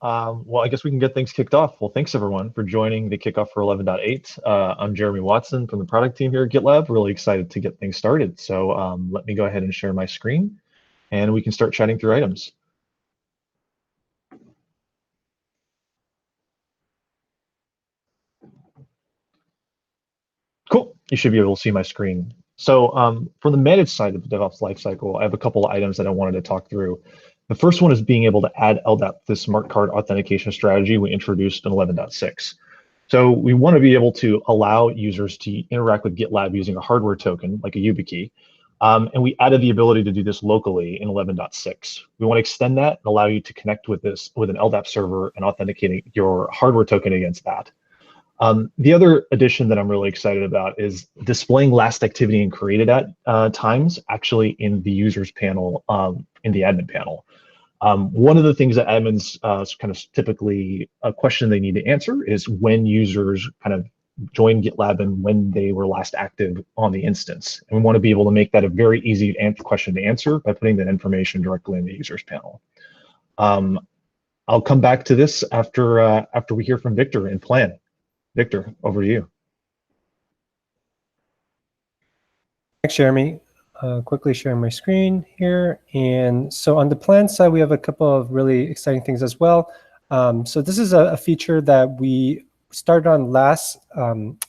Well, I guess we can get things kicked off. Well, thanks everyone for joining the kickoff for 11.8. I'm Jeremy Watson from the product team here at GitLab. Really excited to get things started. So let me go ahead and share my screen and we can start chatting through items. Cool. You should be able to see my screen. So for the managed side of the DevOps lifecycle, I have a couple of items that I wanted to talk through. The first one is being able to add LDAP, the smart card authentication strategy we introduced in 11.6. So we want to be able to allow users to interact with GitLab using a hardware token, like a YubiKey. And we added the ability to do this locally in 11.6. We want to extend that and allow you to connect with this with an LDAP server and authenticating your hardware token against that. The other addition that I'm really excited about is displaying last activity and created at times actually in the users panel, in the admin panel. One of the things that admins kind of typically a question they need to answer is when users kind of join GitLab and when they were last active on the instance. And we want to be able to make that a very easy question to answer by putting that information directly in the users panel. I'll come back to this after we hear from Victor and Plan. Victor, over to you. Thanks, Jeremy. Quickly sharing my screen here. And so on the plan side, we have a couple of really exciting things as well. So this is a feature that we started on last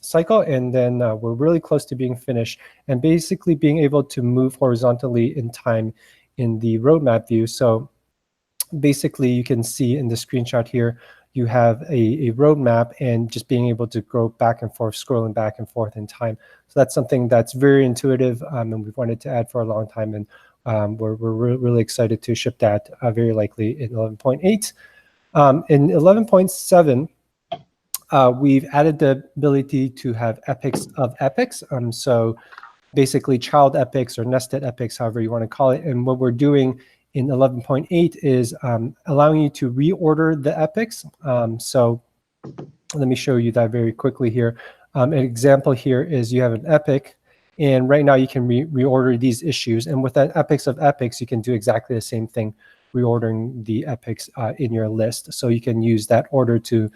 cycle, and then we're really close to being finished, and basically being able to move horizontally in time in the roadmap view. So basically, you can see in the screenshot here, you have a roadmap and just being able to go back and forth, scrolling back and forth in time. So that's something that's very intuitive, and we've wanted to add for a long time. And we're really excited to ship that very likely in 11.8. In 11.7, we've added the ability to have epics of epics. So basically child epics or nested epics, however you want to call it. And what we're doing in 11.8 is allowing you to reorder the epics. So let me show you that very quickly here. An example here is you have an epic, and right now you can reorder these issues. And with that epics of epics, you can do exactly the same thing, reordering the epics in your list. So you can use that order to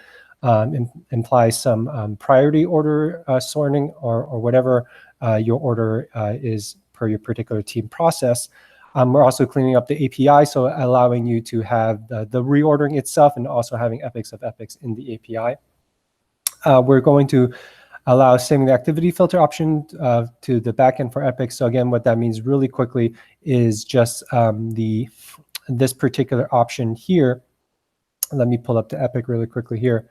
imply some priority order sorting or whatever your order is per your particular team process. We're also cleaning up the API, so allowing you to have the reordering itself and also having epics of epics in the API. We're going to allow saving the activity filter option to the backend for epics. So again, what that means really quickly is just this particular option here. Let me pull up the epic really quickly here.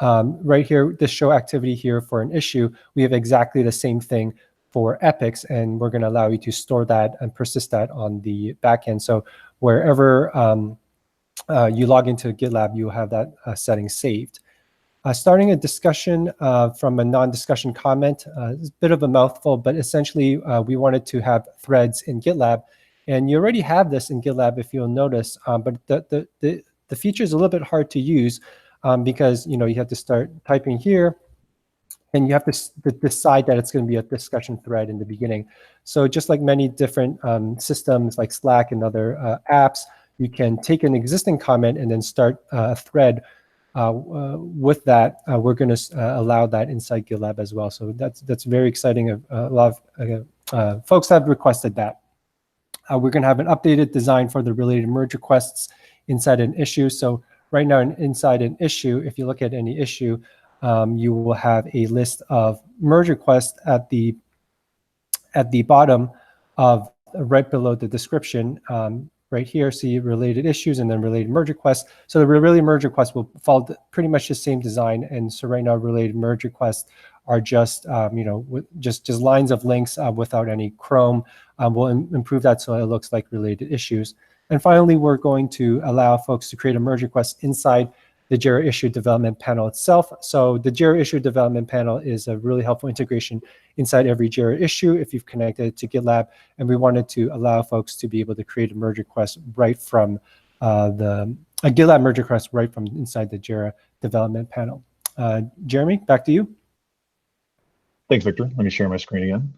Right here, this show activity here for an issue, we have exactly the same thing for epics, and we're going to allow you to store that and persist that on the backend. So wherever you log into GitLab, you'll have that setting saved. Starting a discussion from a non-discussion comment, it's a bit of a mouthful, but essentially we wanted to have threads in GitLab, and you already have this in GitLab if you'll notice, but the feature is a little bit hard to use because you have to start typing here, and you have to decide that it's going to be a discussion thread in the beginning. So just like many different systems like Slack and other apps, you can take an existing comment and then start a thread with that. We're going to allow that inside GitLab as well. So that's very exciting. A lot of folks have requested that. We're going to have an updated design for the related merge requests inside an issue. So right now inside an issue, if you look at any issue, you will have a list of merge requests at the bottom of right below the description. Right here, see related issues and then related merge requests. So the related merge requests will follow pretty much the same design. And so right now, related merge requests are just just lines of links without any Chrome. We'll improve that so it looks like related issues. And finally, we're going to allow folks to create a merge request inside the Jira issue development panel itself. So the Jira issue development panel is a really helpful integration inside every Jira issue if you've connected it to GitLab. And we wanted to allow folks to be able to create a merge request right from a GitLab merge request right from inside the Jira development panel. Jeremy, back to you. Thanks, Victor. Let me share my screen again.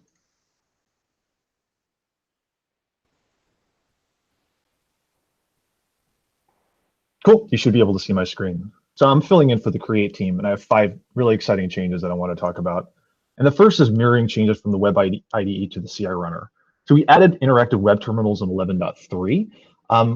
Cool, you should be able to see my screen. So I'm filling in for the Create team, and I have 5 really exciting changes that I want to talk about. And the first is mirroring changes from the Web IDE to the CI runner. So we added interactive web terminals in 11.3,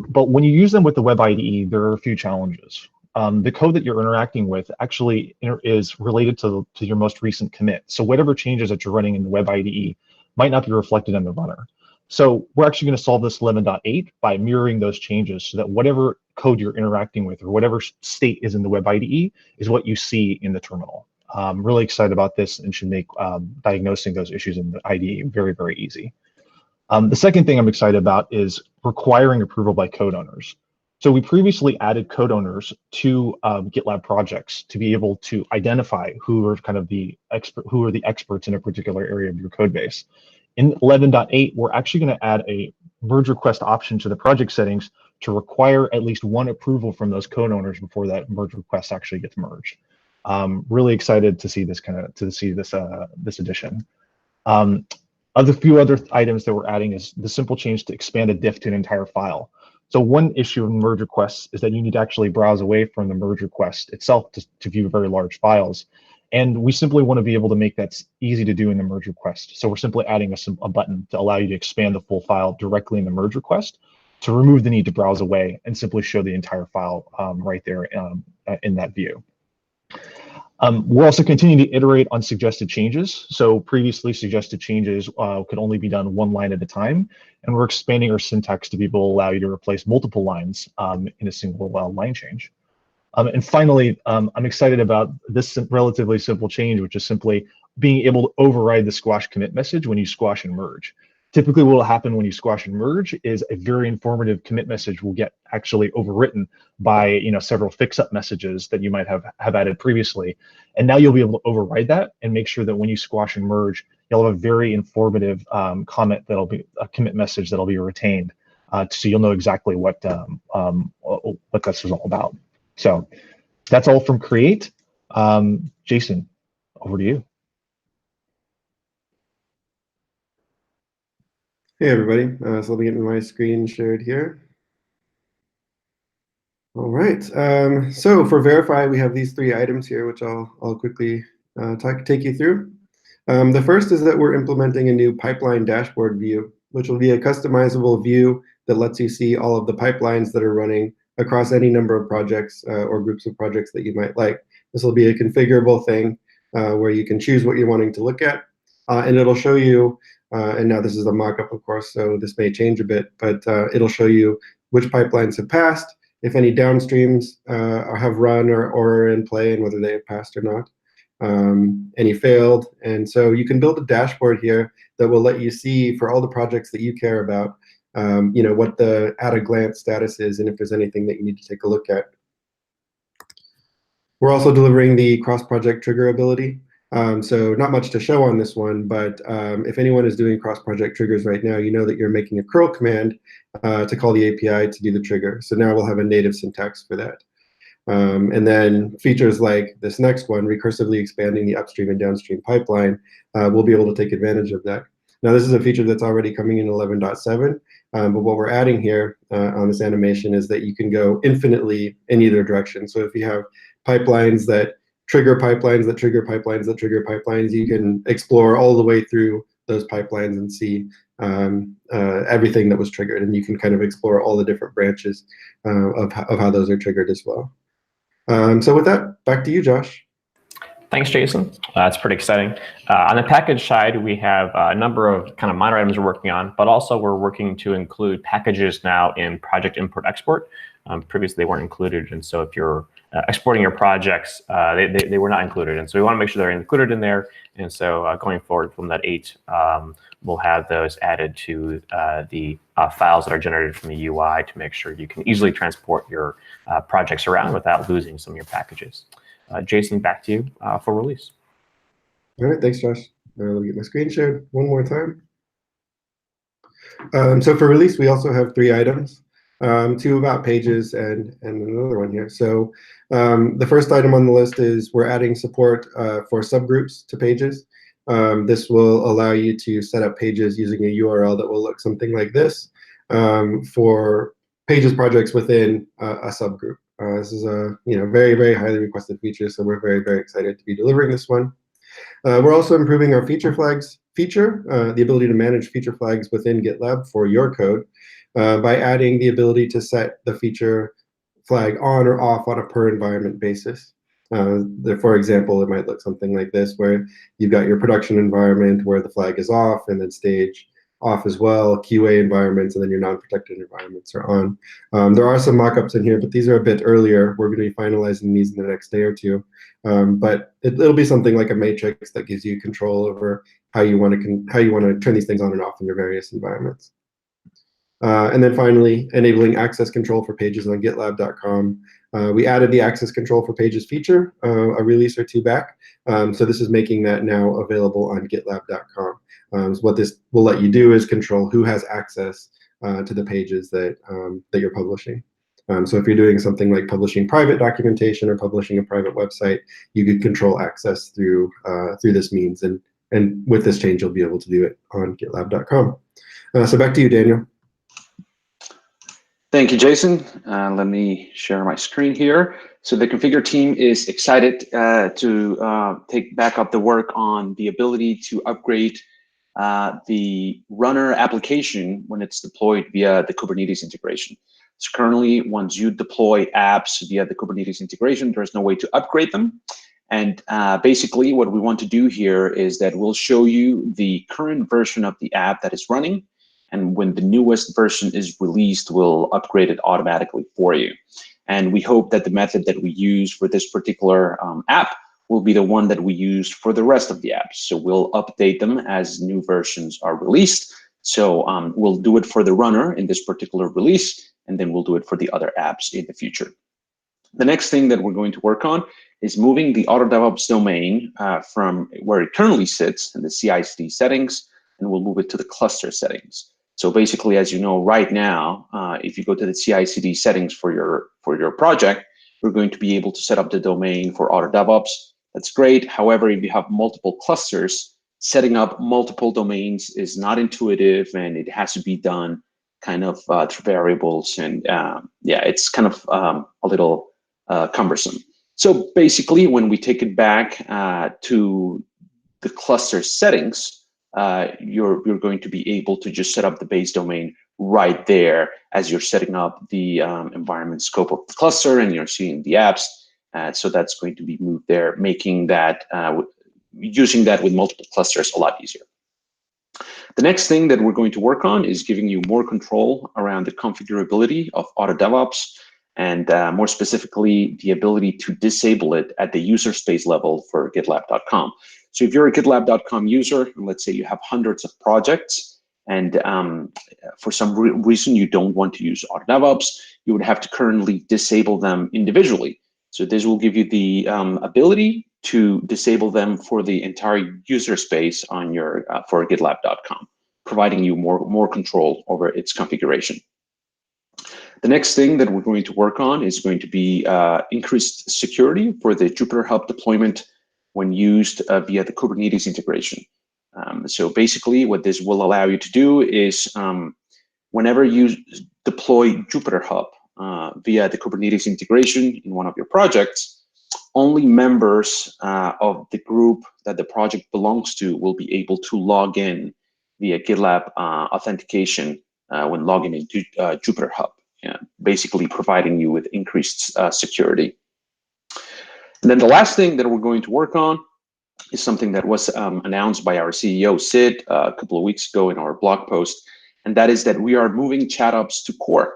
but when you use them with the Web IDE, there are a few challenges. The code that you're interacting with actually is related to your most recent commit. So whatever changes that you're running in the Web IDE might not be reflected in the runner. So we're actually going to solve this 11.8 by mirroring those changes so that whatever code you're interacting with or whatever state is in the Web IDE is what you see in the terminal. I'm really excited about this and should make diagnosing those issues in the IDE very, very easy. The second thing I'm excited about is requiring approval by code owners. So we previously added code owners to GitLab projects to be able to identify who are kind of the experts in a particular area of your code base. In 11.8, we're actually going to add a merge request option to the project settings to require at least one approval from those code owners before that merge request actually gets merged. Really excited to see this this addition. A few other items that we're adding is the simple change to expand a diff to an entire file. So one issue of merge requests is that you need to actually browse away from the merge request itself to view very large files. And we simply want to be able to make that easy to do in the merge request. So we're simply adding a button to allow you to expand the full file directly in the merge request to remove the need to browse away and simply show the entire file right there in that view. We're also continuing to iterate on suggested changes. So previously suggested changes could only be done one line at a time, and we're expanding our syntax to be able to allow you to replace multiple lines in a single line change. And finally, I'm excited about this relatively simple change, which is simply being able to override the squash commit message when you squash and merge. Typically what will happen when you squash and merge is a very informative commit message will get actually overwritten by several fix-up messages that you might have added previously. And now you'll be able to override that and make sure that when you squash and merge, you'll have a very informative comment that'll be a commit message that'll be retained. So you'll know exactly what this is all about. So that's all from Create. Jason, over to you. Hey everybody, so let me get my screen shared here. All right, so for Verify, we have these 3 items here, which I'll quickly take you through. The first is that we're implementing a new pipeline dashboard view, which will be a customizable view that lets you see all of the pipelines that are running across any number of projects or groups of projects that you might like. This will be a configurable thing where you can choose what you're wanting to look at, and it'll show you, and now this is a mock-up, of course, so this may change a bit, but it'll show you which pipelines have passed, if any downstreams have run or are in play, and whether they have passed or not, any failed. And so you can build a dashboard here that will let you see for all the projects that you care about, what the at-a-glance status is and if there's anything that you need to take a look at. We're also delivering the cross-project trigger ability. So not much to show on this one, but if anyone is doing cross-project triggers right now, you know that you're making a curl command to call the API to do the trigger. So now we'll have a native syntax for that. And then features like this next one, recursively expanding the upstream and downstream pipeline, we'll be able to take advantage of that. Now this is a feature that's already coming in 11.7, but what we're adding here on this animation is that you can go infinitely in either direction. So if you have pipelines that trigger pipelines that trigger pipelines that trigger pipelines, you can explore all the way through those pipelines and see everything that was triggered, and you can kind of explore all the different branches of how those are triggered as well. So with that, back to you, Josh. Thanks, Jason. That's pretty exciting. On the package side, we have a number of kind of minor items we're working on, but also we're working to include packages now in project import-export. Previously, they weren't included, and so if you're exporting your projects, they were not included, and so we want to make sure they're included in there. And so going forward from that 8, we'll have those added to the files that are generated from the UI to make sure you can easily transport your projects around without losing some of your packages. Jason, back to you for release. All right, thanks, Josh. Let me get my screen shared one more time. So for release, we also have 3 items, 2 about pages and another one here. So the first item on the list is we're adding support for subgroups to pages. This will allow you to set up pages using a URL that will look something like this for pages projects within a subgroup. This is a very, very highly requested feature, so we're very, very excited to be delivering this one. We're also improving our feature flags feature, the ability to manage feature flags within GitLab for your code by adding the ability to set the feature flag on or off on a per environment basis. For example, it might look something like this, where you've got your production environment where the flag is off, and then stage off as well, QA environments, and then your non-protected environments are on. There are some mockups in here, but these are a bit earlier. We're going to be finalizing these in the next day or two. But it'll be something like a matrix that gives you control over how you want to turn these things on and off in your various environments. And then finally, enabling access control for pages on GitLab.com. We added the access control for pages feature a release or two back. So this is making that now available on GitLab.com. So what this will let you do is control who has access to the pages that you're publishing. So if you're doing something like publishing private documentation or publishing a private website, you could control access through this means. And with this change, you'll be able to do it on GitLab.com. So back to you, Daniel. Thank you, Jason. Let me share my screen here. So the configure team is excited to take back up the work on the ability to upgrade the runner application when it's deployed via the Kubernetes integration. So currently, once you deploy apps via the Kubernetes integration, there's no way to upgrade them. And basically, what we want to do here is that we'll show you the current version of the app that is running. And when the newest version is released, we'll upgrade it automatically for you. And we hope that the method that we use for this particular app will be the one that we use for the rest of the apps. So we'll update them as new versions are released. So we'll do it for the runner in this particular release, and then we'll do it for the other apps in the future. The next thing that we're going to work on is moving the Auto DevOps domain from where it currently sits in the CI/CD settings, and we'll move it to the cluster settings. So basically, as you know, right now, if you go to the CI/CD settings for your project, you're going to be able to set up the domain for Auto DevOps. That's great. However, if you have multiple clusters, setting up multiple domains is not intuitive, and it has to be done kind of through variables. And yeah, it's kind of a little cumbersome. So basically, when we take it back to the cluster settings, you're going to be able to just set up the base domain right there as you're setting up the environment scope of the cluster and you're seeing the apps. So that's going to be moved there, making that, using that with multiple clusters a lot easier. The next thing that we're going to work on is giving you more control around the configurability of Auto DevOps, and more specifically, the ability to disable it at the user space level for GitLab.com. So if you're a GitLab.com user, and let's say you have hundreds of projects, and for some reason you don't want to use Auto DevOps, you would have to currently disable them individually. So this will give you the ability to disable them for the entire user space on your for GitLab.com, providing you more control over its configuration. The next thing that we're going to work on is going to be increased security for the Jupyter Hub deployment when used via the Kubernetes integration. So basically what this will allow you to do is whenever you deploy Jupyter Hub via the Kubernetes integration in one of your projects, only members of the group that the project belongs to will be able to log in via GitLab authentication when logging into Jupyter Hub, basically providing you with increased security. And then the last thing that we're going to work on is something that was announced by our CEO, Sid, a couple of weeks ago in our blog post, and that is that we are moving ChatOps to core.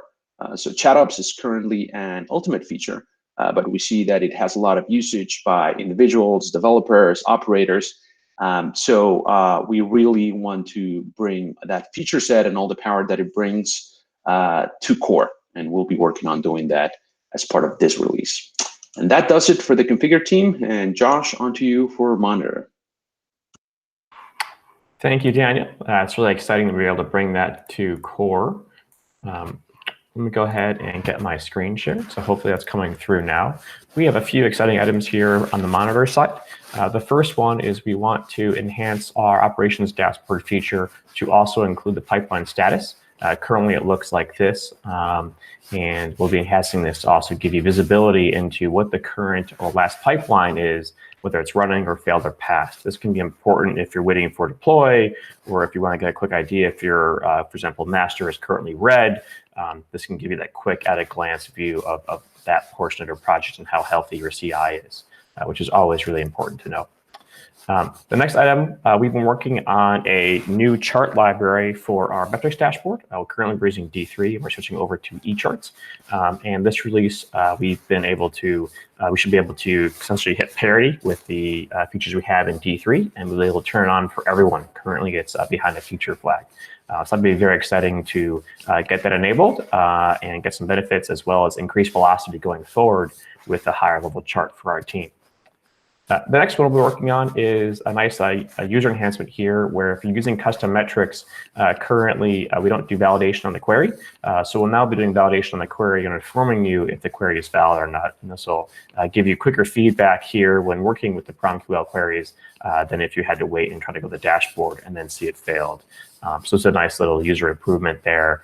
So ChatOps is currently an ultimate feature, but we see that it has a lot of usage by individuals, developers, operators. So we really want to bring that feature set and all the power that it brings to core, and we'll be working on doing that as part of this release. And that does it for the configure team. And Josh, on to you for monitor. Thank you, Daniel. It's really exciting that we're able to bring that to core. Let me go ahead and get my screen shared. So hopefully that's coming through now. We have a few exciting items here on the monitor side. The first one is we want to enhance our operations dashboard feature to also include the pipeline status. Currently, it looks like this, and we'll be enhancing this to also give you visibility into what the current or last pipeline is, whether it's running or failed or passed. This can be important if you're waiting for deploy, or if you want to get a quick idea if your, for example, master is currently red. This can give you that quick at-a-glance view of that portion of your project and how healthy your CI is, which is always really important to know. The next item, we've been working on a new chart library for our metrics dashboard. We're currently using D3, and we're switching over to eCharts. And this release, we've been able to, we should be able to essentially hit parity with the features we have in D3, and we'll be able to turn it on for everyone. Currently, it's behind a feature flag. So that'd be very exciting to get that enabled and get some benefits, as well as increased velocity going forward with a higher level chart for our team. The next one we'll be working on is a nice user enhancement here, where if you're using custom metrics, currently we don't do validation on the query. So we'll now be doing validation on the query and informing you if the query is valid or not. And this will give you quicker feedback here when working with the PromQL queries than if you had to wait and try to go to the dashboard and then see it failed. So it's a nice little user improvement there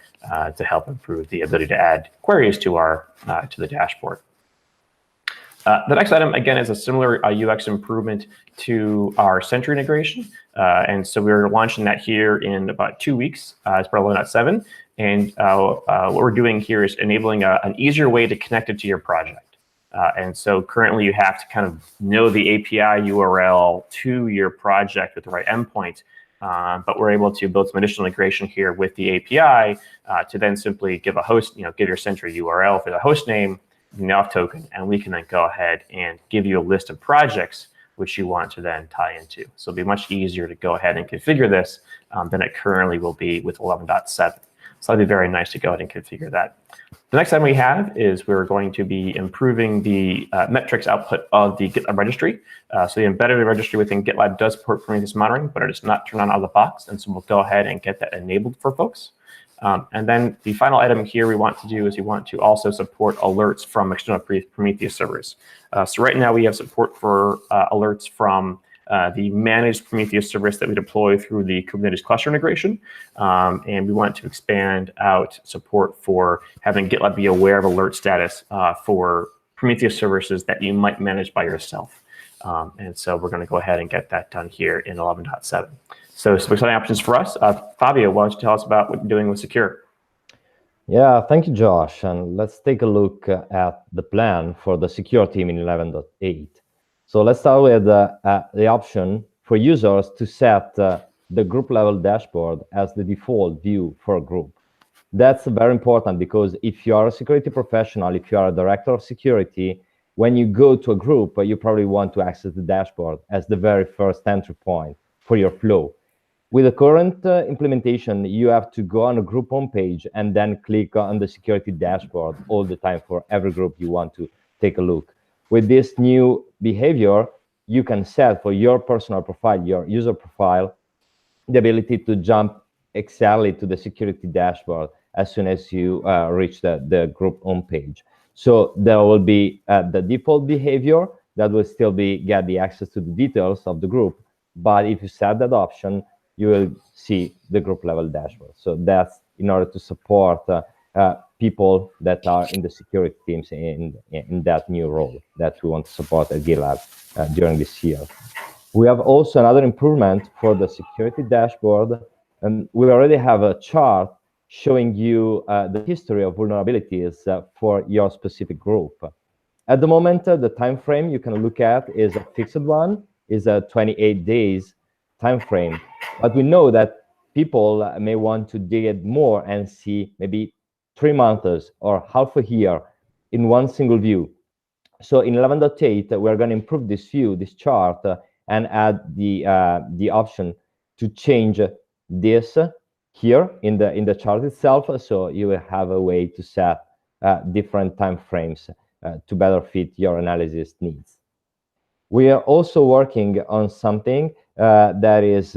to help improve the ability to add queries to our to the dashboard. The next item, again, is a similar UX improvement to our Sentry integration. And so we're launching that here in about 2 weeks as part of 11.7. And what we're doing here is enabling an easier way to connect it to your project. And so currently you have to kind of know the API URL to your project with the right endpoint. But we're able to build some additional integration here with the API to then simply give a host, give your Sentry URL for the host name, NAV token, and we can then go ahead and give you a list of projects which you want to then tie into. So it'll be much easier to go ahead and configure this than it currently will be with 11.7. So that'd be very nice to go ahead and configure that. The next item we have is we're going to be improving the metrics output of the GitLab registry. So the embedded registry within GitLab does support Prometheus monitoring, but it is not turned on out of the box. And so we'll go ahead and get that enabled for folks. And then the final item here we want to do is we want to also support alerts from external Prometheus servers. So right now we have support for alerts from the managed Prometheus service that we deploy through the Kubernetes cluster integration. And we want to expand out support for having GitLab be aware of alert status for Prometheus services that you might manage by yourself. And so we're going to go ahead and get that done here in 11.7. So some exciting options for us. Fabio, why don't you tell us about what you're doing with Secure? Yeah, thank you, Josh. And let's take a look at the plan for the Secure team in 11.8. So let's start with the option for users to set the group level dashboard as the default view for a group. That's very important because if you are a security professional, if you are a director of security, when you go to a group, you probably want to access the dashboard as the very first entry point for your flow. With the current implementation, you have to go on a group homepage and then click on the security dashboard all the time for every group you want to take a look. With this new behavior, you can set for your personal profile, your user profile, the ability to jump exactly to the security dashboard as soon as you reach the group homepage. So there will be the default behavior that will still be get the access to the details of the group. But if you set that option, you will see the group level dashboard. So that's in order to support people that are in the security teams in that new role that we want to support at GitLab during this year. We have also another improvement for the security dashboard, and we already have a chart showing you the history of vulnerabilities for your specific group. At the moment, the time frame you can look at is a fixed one, is a 28 days time frame. But we know that people may want to dig it more and see maybe 3 months or half a year in one single view. So in 11.8, we're going to improve this view, this chart, and add the option to change this here in the chart itself. So you will have a way to set different time frames to better fit your analysis needs. We are also working on something that is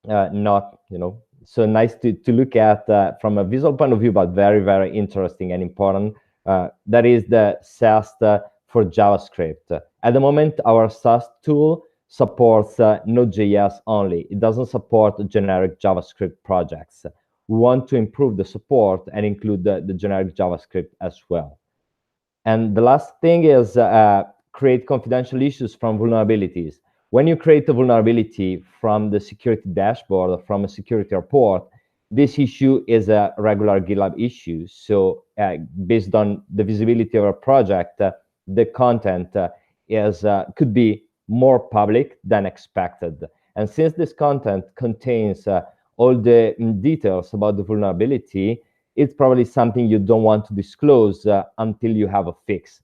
not, so nice to look at from a visual point of view, but very, very interesting and important. That is the SAST for JavaScript. At the moment, our SAST tool supports Node.js only. It doesn't support generic JavaScript projects. we want to improve the support and include the generic JavaScript as well. And the last thing is create confidential issues from vulnerabilities. When you create a vulnerability from the security dashboard or from a security report, this issue is a regular GitLab issue. So based on the visibility of a project, the content could be more public than expected. And since this content contains all the details about the vulnerability, it's probably something you don't want to disclose until you have a fix.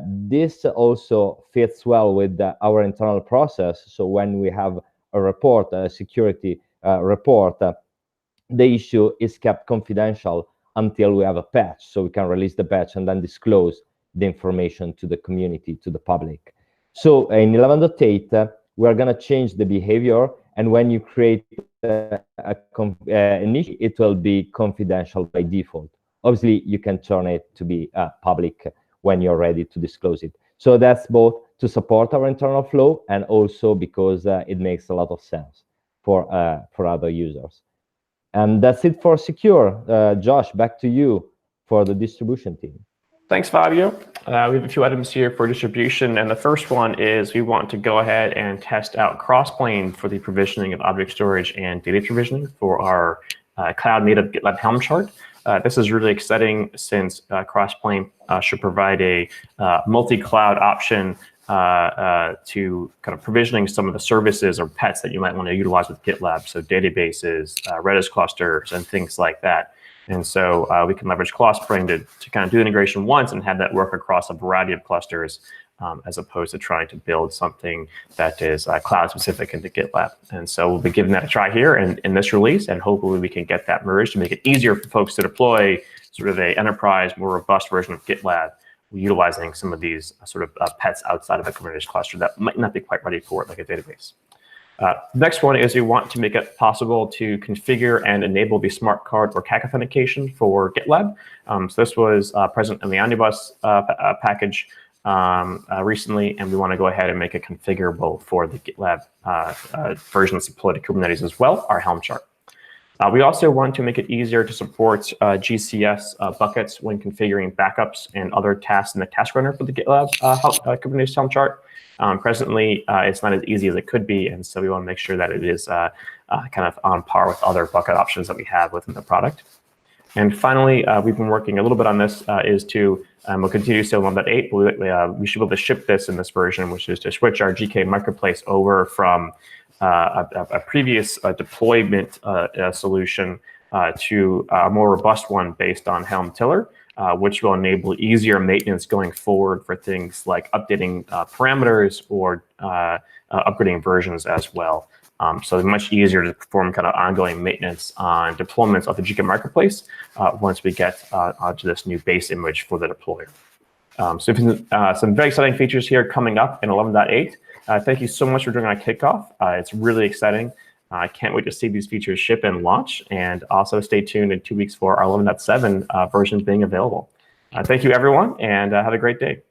This also fits well with our internal process. So when we have a report, a security report, the issue is kept confidential until we have a patch. So we can release the patch and then disclose the information to the community, to the public. So in 11.8, we're going to change the behavior. And when you create an issue, it will be confidential by default. Obviously, you can turn it to be public when you're ready to disclose it. So that's both to support our internal flow and also because it makes a lot of sense for other users. And that's it for secure. Josh, back to you for the distribution team. Thanks, Fabio. We have a few items here for distribution, and the first one is we want to go ahead and test out cross-plane for the provisioning of object storage and data provisioning for our cloud-native GitLab Helm chart. This is really exciting since cross-plane should provide a multi-cloud option to kind of provisioning some of the services or pets that you might want to utilize with GitLab, so databases, Redis clusters, and things like that. And so we can leverage cross-plane to kind of do integration once and have that work across a variety of clusters, as opposed to trying to build something that is cloud-specific into GitLab. And so we'll be giving that a try here in this release, and hopefully we can get that merged to make it easier for folks to deploy sort of a enterprise, more robust version of GitLab, utilizing some of these sort of pets outside of a Kubernetes cluster that might not be quite ready for it, like a database. Next one is we want to make it possible to configure and enable the smart card or CAC authentication for GitLab. So this was present in the Omnibus package recently, and we want to go ahead and make it configurable for the GitLab versions deployed to Kubernetes as well, our Helm chart. We also want to make it easier to support GCS buckets when configuring backups and other tasks in the task runner for the GitLab Kubernetes Helm chart. Presently, it's not as easy as it could be, and so we want to make sure that it is kind of on par with other bucket options that we have within the product. And finally, we've been working a little bit on this, is to, we'll continue to 1.8, we should be able to ship this in this version, which is to switch our GK marketplace over from a previous deployment solution to a more robust one based on Helm Tiller, which will enable easier maintenance going forward for things like updating parameters or upgrading versions as well. So it's much easier to perform kind of ongoing maintenance on deployments of the GK marketplace once we get onto this new base image for the deployer. So some very exciting features here coming up in 11.8. Thank you so much for joining our kickoff. It's really exciting. I can't wait to see these features ship and launch, and also stay tuned in 2 weeks for our 11.7 versions being available. Thank you, everyone, and have a great day.